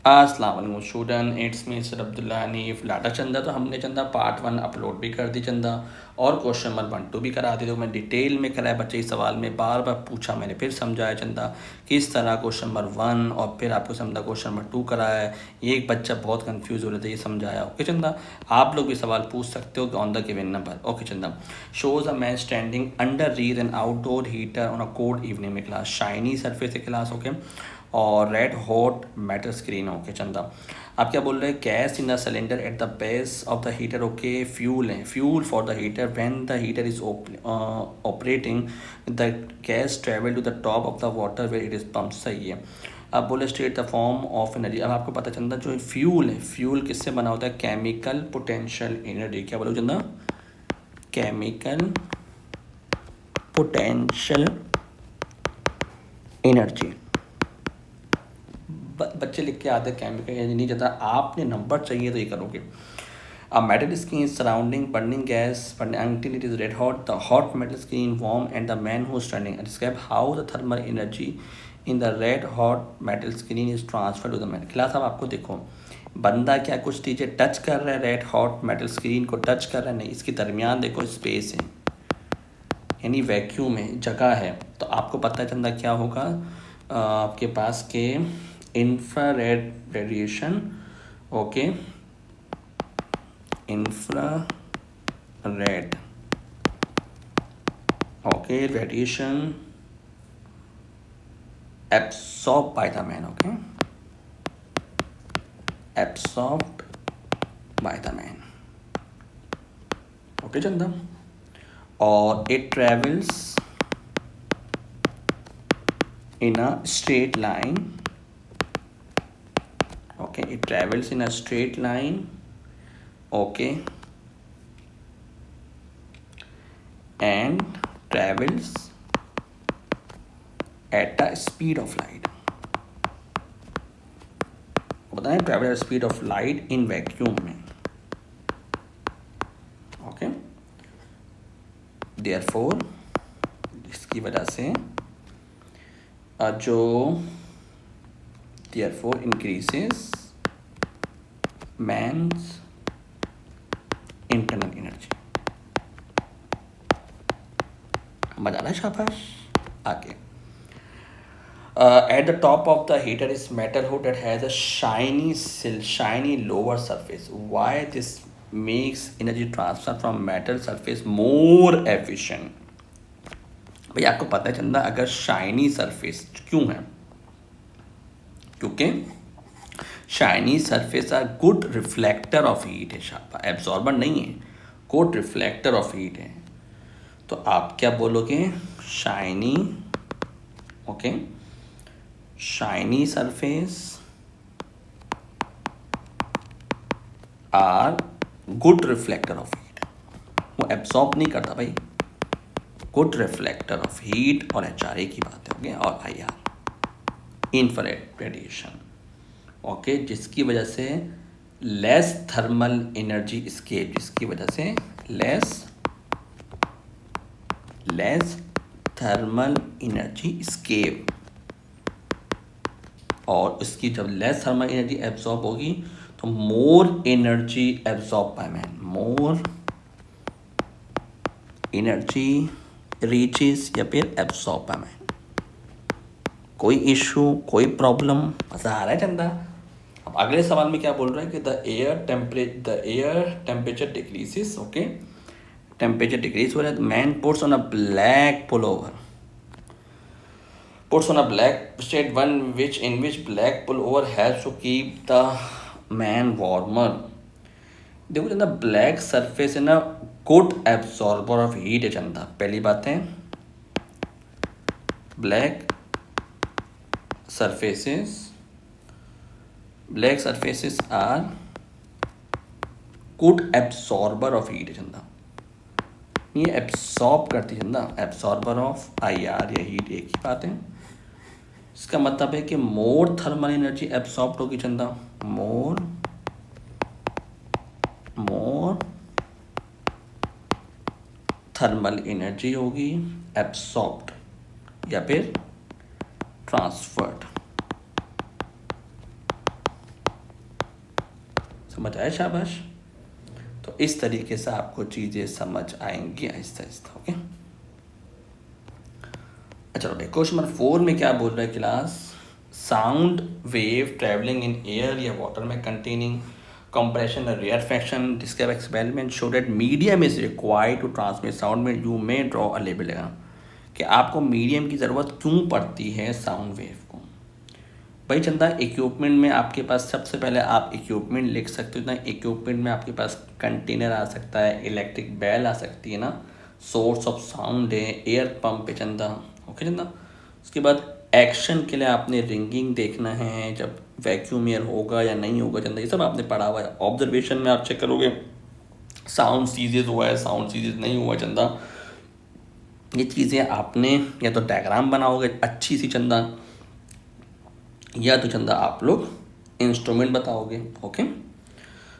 अस्सलाम वालेकुम student, it's me sir Abdullah Hanif Lata Chanda. तो हमने चंदा पार्ट 1 अपलोड भी कर दी चंदा, और क्वेश्चन नंबर 1 2 भी करा दी। तो मैं डिटेल में कराया, बच्चे इस सवाल में बार बार पूछा, मैंने फिर समझाया चंदा किस तरह क्वेश्चन नंबर 1 और फिर आपको समझा क्वेश्चन नंबर 2 कराया है। ये एक बच्चा बहुत कंफ्यूज हो रहा था, ये समझाया। ओके चंदा, आप लोग भी सवाल पूछ सकते हो on the given number. Okay Chanda, shows a man standing underneath an outdoor heater on a cold evening में क्लास, शाइनी सरफेस है क्लास। ओके, और red hot metal screen. Okay Chanda, आप क्या बोल रहे हैं? Gas in the cylinder at the base of the heater. Okay, fuel है, fuel for the heater. When the heater is operating the gas travel to the top of the water where it is pump. सही है। अब बोले state the form of energy. अब आपको पता चंदा जो फ्यूल है, फ्यूल किससे बना होता है? Chemical potential energy. क्या बोलो चंदा? Chemical potential energy. बच्चे लिख के आते केमिकल एनर्जी नहीं जाता, आपने नंबर चाहिए तो ये करोगे। A metal screen surrounding burning gas until it is red hot. The hot metal screen warm and the man who is standing. Describe how the thermal energy in the red hot metal screen is transferred to the man. Class अब आपको देखो, बंदा क्या कुछ चीज़ें touch कर रहा है, रेड हॉट मेटल स्क्रीन को टच कर रहा है, नहीं, इसके दरमियान देखो स्पेस है, यानी वैक्यूम है, जगह है। तो आपको पता चलता क्या होगा आपके पास के infrared radiation. Okay, infrared okay radiation absorbed by the man. Okay, absorbed by the man. Okay चंदा, और it travels in a straight line. Okay, it travels in a straight line. Okay, and travels at the speed of light. बताएं, travel at speed of light in vacuum में। Okay, therefore इसकी वजह से जो therefore increases man's internal energy. मजा आ रहा है? शाबाश। आगे, at the top of the heater is metal hood that has a shiny lower surface. Why this makes energy transfer from metal surface more efficient? भाई आपको पता है चंदा, अगर शाइनी सरफेस क्यों है? क्योंकि shiny surface are good reflector of heat है। शाबा, एब्जॉर्बर नहीं है, गुड रिफ्लेक्टर ऑफ हीट है। तो आप क्या बोलोगे? Shiny, okay, shiny surface are good reflector of heat. वो एब्सॉर्ब नहीं करता भाई, गुड रिफ्लेक्टर ऑफ हीट। और HRA की बात है। ओके, और IR इंफ्रारेड रेडिएशन। ओके, जिसकी वजह से लेस थर्मल एनर्जी एस्केप, जिसकी वजह से लेस थर्मल एनर्जी एस्केप। और उसकी जब लेस थर्मल एनर्जी एब्जॉर्ब होगी तो more energy absorb by man, more energy reaches या फिर एब्जॉर्ब बाय मैन। कोई इशू, कोई प्रॉब्लम? मज़ा आ रहा है चंदा? अब अगले सवाल में क्या बोल रहा है कि the air temperature decreases. Okay, temperature decrease हो रहा है। Man puts on a black pullover, puts on a black state one in which black pullover helps to keep the man warmer. देखो चंदा, ब्लैक सरफेस है ना, good absorber of heat है चंदा। पहली बात है, black surfaces are good absorber of heat है चंदा। ये एब्सॉर्ब करती है चंदा, एब्सॉर्बर ऑफ IR या हीट, एक ही बात है। इसका मतलब है कि मोर थर्मल एनर्जी एब्सॉर्ब होगी चंदा, मोर थर्मल एनर्जी होगी एब्सॉर्ब्ड या फिर ट्रांसफर्ड। समझ आया? शाबाश। तो इस तरीके से आपको चीज़ें समझ आएंगी आहिस्ता आहिस्ता। ओके, चलो भाई, क्वेश्चन नंबर 4 में क्या बोल रहा है class? Sound wave travelling in air या वाटर में containing compression or rarefaction describe experiment show that medium is required to transmit sound में you may draw a label लगा कि आपको मीडियम की ज़रूरत क्यों पड़ती है साउंड वेव को। भाई चंदा, इक्विपमेंट में आपके पास सबसे पहले आप इक्विपमेंट लिख सकते हो ना। इक्विपमेंट में आपके पास कंटेनर आ सकता है, इलेक्ट्रिक बेल आ सकती है ना, सोर्स ऑफ साउंड है, एयर पंप है चंदा। ओके चंदा, उसके बाद एक्शन के लिए आपने रिंगिंग देखना है, जब वैक्यूम एयर होगा या नहीं होगा चंदा, ये सब आपने पढ़ा हुआ है। ऑब्जर्वेशन में आप चेक करोगे साउंड सीजेज हुआ है, साउंड सीजेज नहीं हुआ चंदा, ये चीज़ें आपने या तो डायग्राम बनाओगे अच्छी सी चंदा, या तो चंदा आप लोग इंस्ट्रूमेंट बताओगे। ओके,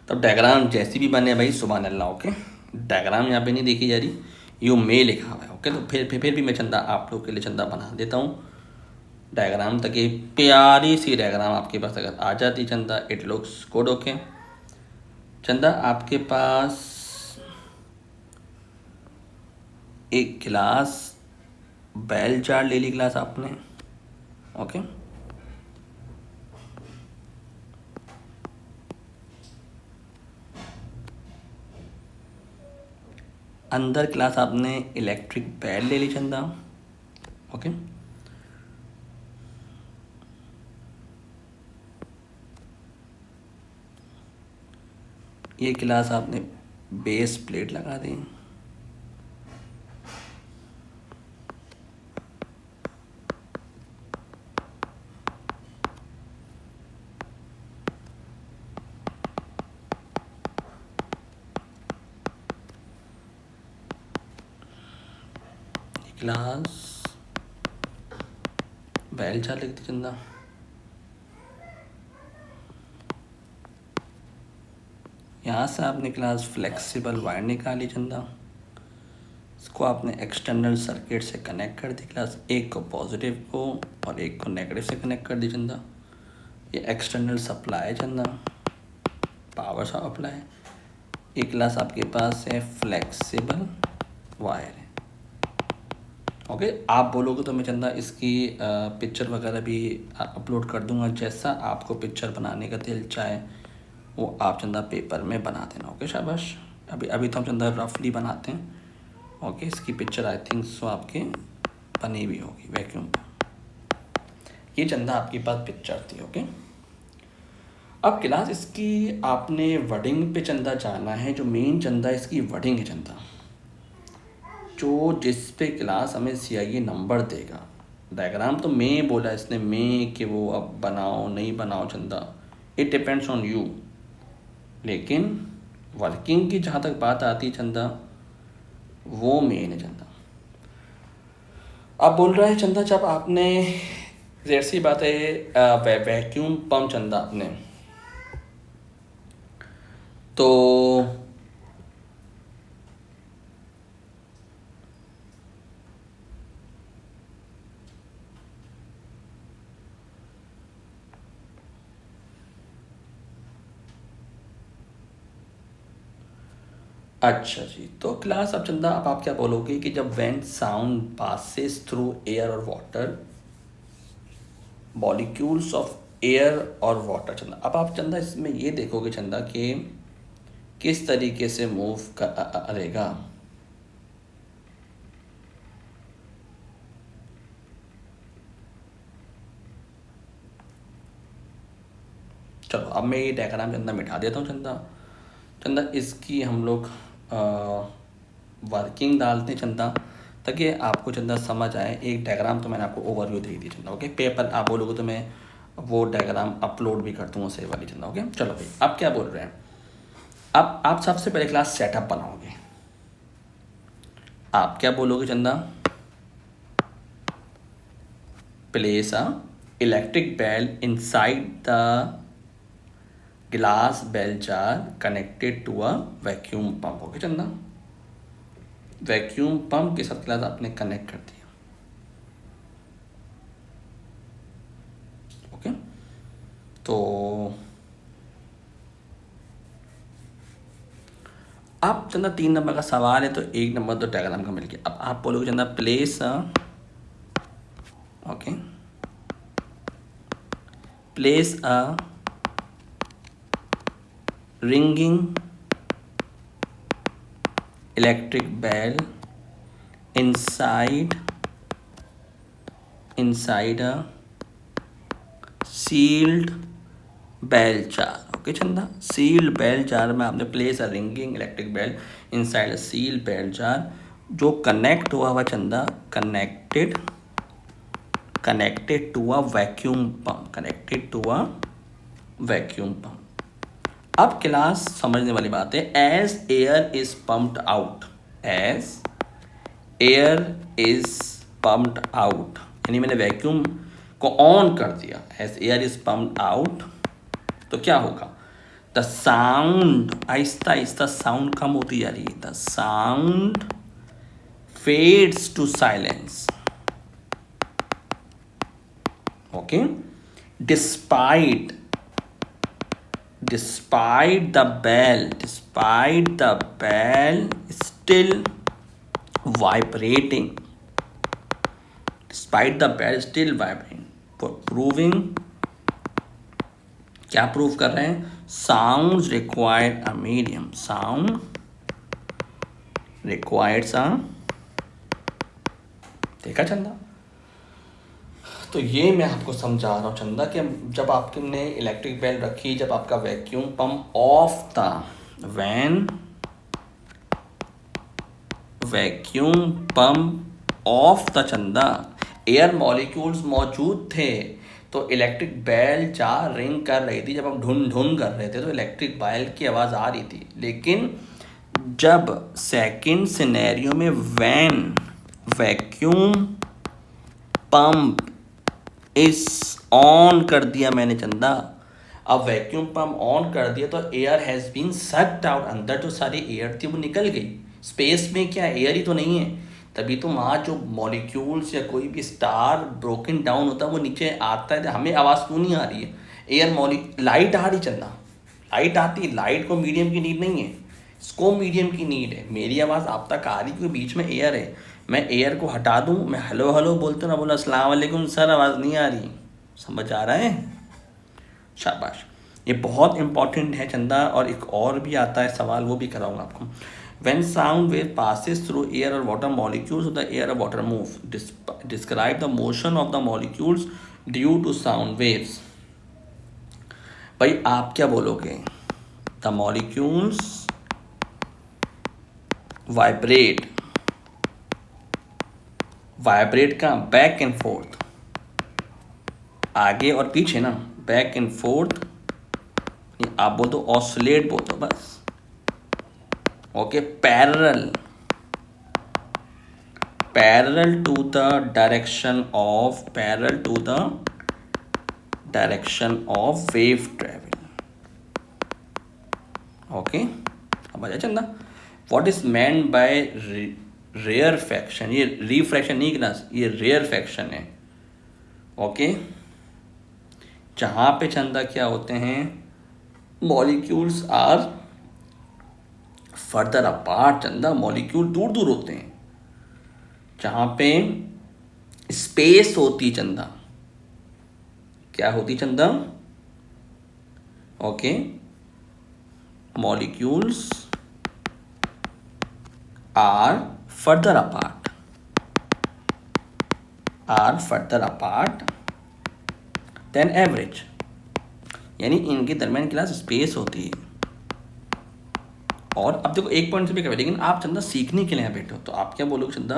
तब डायग्राम जैसी भी बने भाई, सुभान अल्लाह। ओके, डायग्राम यहाँ पे नहीं देखी जा रही, यू मे लिखा हुआ है। ओके, तो फिर भी मैं चंदा आप लोग के लिए चंदा बना देता हूँ डायग्राम, तक ये प्यारी सी डायग्राम आपके पास अगर आ जाती चंदा, इट लुक्स गुड। ओके चंदा, आपके पास एक गिलास बेल जार ले ली गिलास आपने। ओके, अंदर क्लास आपने इलेक्ट्रिक बेल ले ली चंदा। ओके, ये क्लास आपने बेस प्लेट लगा दी। क्लास बेल जार लिख दी चंदा। यहाँ से आपने क्लास फ्लेक्सिबल वायर निकाली चंदा, इसको आपने एक्सटर्नल सर्किट से कनेक्ट कर दी क्लास, एक को पॉजिटिव को और एक को नेगेटिव से कनेक्ट कर दी चंदा। ये एक्सटर्नल सप्लाई है चंदा, पावर सप्लाई। एक क्लास आपके पास है फ्लेक्सिबल वायर है। ओके, आप बोलोगे तो मैं चंदा इसकी पिक्चर वगैरह भी अपलोड कर दूंगा, जैसा आपको पिक्चर बनाने का दिल चाहे वो आप चंदा पेपर में बना देना। ओके शाबाश। अभी तो हम चंदा रफली बनाते हैं। ओके, इसकी पिक्चर आई थिंक सो आपके बनी भी होगी वैक्यूम। ये चंदा आपके पास पिक्चर थी। ओके, अब क्लास इसकी आपने वर्डिंग पे चंदा जाना है, जो मेन चंदा इसकी वर्डिंग है चंदा, जो जिस पे क्लास हमें CIE नंबर देगा। डायग्राम तो मैं बोला इसने, मैं कि वो अब बनाओ नहीं बनाओ चंदा, इट डिपेंड्स ऑन यू। लेकिन वर्किंग की जहाँ तक बात आती है चंदा, वो मेन है चंदा। अब बोल रहा है चंदा, जब आपने जैसी बात है वैक्यूम पंप चंदा आपने, तो अच्छा जी, तो क्लास अब चंदा अब आप क्या बोलोगे कि जब when sound passes through air और वाटर, मॉलिक्यूल्स ऑफ एयर और वाटर चंदा, अब आप चंदा इसमें ये देखोगे चंदा कि किस तरीके से मूव करेगा। चलो अब मैं ये डायग्राम चंदा मिटा देता हूँ चंदा। चंदा इसकी हम लोग वर्किंग डालते हैं चंदा, ताकि आपको चंदा समझ आए। एक डायग्राम तो मैंने आपको ओवरव्यू दे दी चंदा। ओके, पेपर आप बोलोगे तो मैं वो डायग्राम अपलोड भी कर दूँगा सेव वाली चंदा। ओके, चलो भाई आप क्या बोल रहे हैं। अब आप सबसे पहले क्लास सेटअप बनाओगे। आप क्या बोलोगे Chanda, place a electric bell inside the glass bell jar connected to a vacuum pump. Okay Chanda, vacuum pump के साथ ग्लास आपने कनेक्ट कर दिया। ओके, तो अब चंदा 3 नंबर का सवाल है तो 1 नंबर तो डायग्राम का मिल गया। अब आप बोलोगे Chanda place okay place a ringing electric bell inside a sealed bell jar। Okay Chanda, sealed bell jar में आपने place a ringing electric bell inside a sealed bell jar, जो कनेक्ट हुआ हुआ Chanda, connected to a vacuum pump. अब class समझने वाली बात है, as air is pumped out, यानी मैंने वैक्यूम को ऑन कर दिया, as air is pumped out, तो क्या होगा, the sound, Aahista Aahista sound कम होती जा रही है, the sound fades to silence. Okay, despite the bell still vibrating, proving, क्या प्रूव कर रहे हैं, sounds required a medium, देखा चंदा। तो ये मैं आपको समझा रहा हूँ चंदा कि जब आपने इलेक्ट्रिक बेल रखी, जब आपका वैक्यूम पंप ऑफ था, वैन वैक्यूम पंप ऑफ था चंदा, एयर मॉलिक्यूल्स मौजूद थे, तो इलेक्ट्रिक बेल जार रिंग कर रही थी। जब हम ढूंढ कर रहे थे तो इलेक्ट्रिक बेल की आवाज़ आ रही थी। लेकिन जब सेकंड सिनेरियो में वैन वैक्यूम पंप इस ऑन कर दिया मैंने चंदा, अब वैक्यूम पंप ऑन कर दिया तो air has been sucked out, अंदर जो सारी एयर थी वो निकल गई। स्पेस में क्या एयर ही तो नहीं है, तभी तो वहाँ जो मॉलिक्यूल्स या कोई भी स्टार ब्रोकन डाउन होता है वो नीचे आता है। हमें आवाज़ क्यों नहीं आ रही है, लाइट आ रही चंदा, लाइट आती, लाइट को मीडियम की नीड नहीं है, इसको मीडियम की नीड है। मेरी आवाज़ आप तक आ रही क्योंकि बीच में एयर है, मैं एयर को हटा दूं, मैं हेलो हेलो बोलते ना, बोला अस्सलाम वालेकुम सर, आवाज़ नहीं आ रही, समझ आ रहा है, शाबाश। ये बहुत इंपॉर्टेंट है चंदा। और एक और भी आता है सवाल, वो भी कराऊंगा आपको। When sound wave passes through air और वाटर मॉलिक्यूल्स, द एयर और water move, describe the motion of the molecules due to sound waves. भाई आप क्या बोलोगे, द मॉलिक्यूल्स वाइब्रेट का बैक एंड फोर्थ, आगे और पीछे ना, बैक एंड फोर्थ, आप बोल दो ऑसिलेट बोल दो बस। Okay, parallel to the direction of wave travel. Okay, अब आ जाए Chanda, what is meant by rarefaction, ये रिफ्रैक्शन नहीं क्लास, ये रेयर फ्रैक्शन है। ओके, जहाँ पे चंदा क्या होते हैं, molecules are further apart Chanda, molecule दूर दूर होते हैं। जहाँ पे स्पेस होती चंदा, क्या होती Chanda, okay, molecules are further apart than average, यानी इनके दरमियान क्लास स्पेस होती है। और अब देखो एक पॉइंट से भी करें, लेकिन आप चंदा सीखने के लिए बैठे हो, तो आप क्या बोलोगे चंदा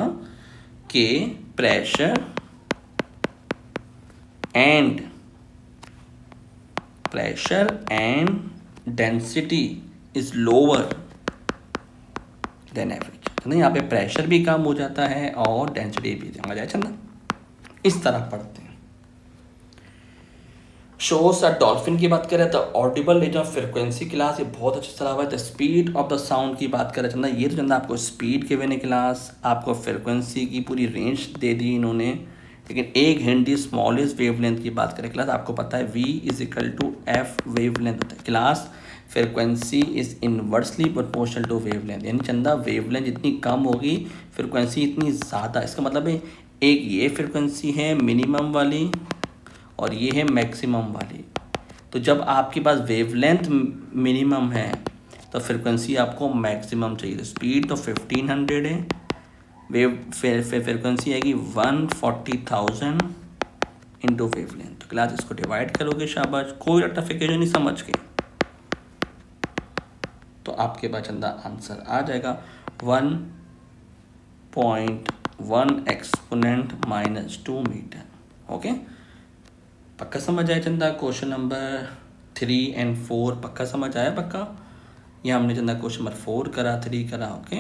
कि pressure and density is lower than average. चंदा यहाँ पे प्रेशर भी कम हो जाता है और डेंसिटी भी कम हो जाए चंदा, इस तरह पढ़ते हैं। शोज अ डॉल्फिन की बात करें तो Audible range of frequency class, ये बहुत अच्छा चला हुआ है। तो स्पीड ऑफ द साउंड की बात करें चंदा, ये तो चंदा आपको स्पीड के मैंने क्लास, आपको फ्रिक्वेंसी की पूरी रेंज दे दी इन्होंने। लेकिन एक हिंट दी, स्मॉलेस्ट वेवलेंथ की बात करें क्लास, आपको पता है V = F वेवलेंथ होता है class. Frequency is inversely proportional to wavelength, यानी चंदा वेवलेंथ जितनी कम होगी फ्रिक्वेंसी इतनी ज़्यादा। इसका मतलब है एक ये फ्रिक्वेंसी है मिनिमम वाली और ये है मैक्सिमम वाली। तो जब आपके पास वेवलेंथ मिनिमम है तो फ्रिक्वेंसी आपको मैक्सिमम चाहिए। तो स्पीड तो 1500 है, वेव फ्रिक्वेंसी आएगी 140,000 इंटू वेवलेंथ। तो क्लास इसको डिवाइड करोगे, शाबाश, कोई रेक्टिफिकेशन नहीं, समझ के तो आपके पास चंदा आंसर आ जाएगा 1.1 एक्सपोनेंट -2 मीटर। ओके, पक्का समझ आया चंदा? क्वेश्चन नंबर 3 और 4 पक्का समझ आया? पक्का। ये हमने चंदा क्वेश्चन नंबर 4 करा, 3 करा। ओके।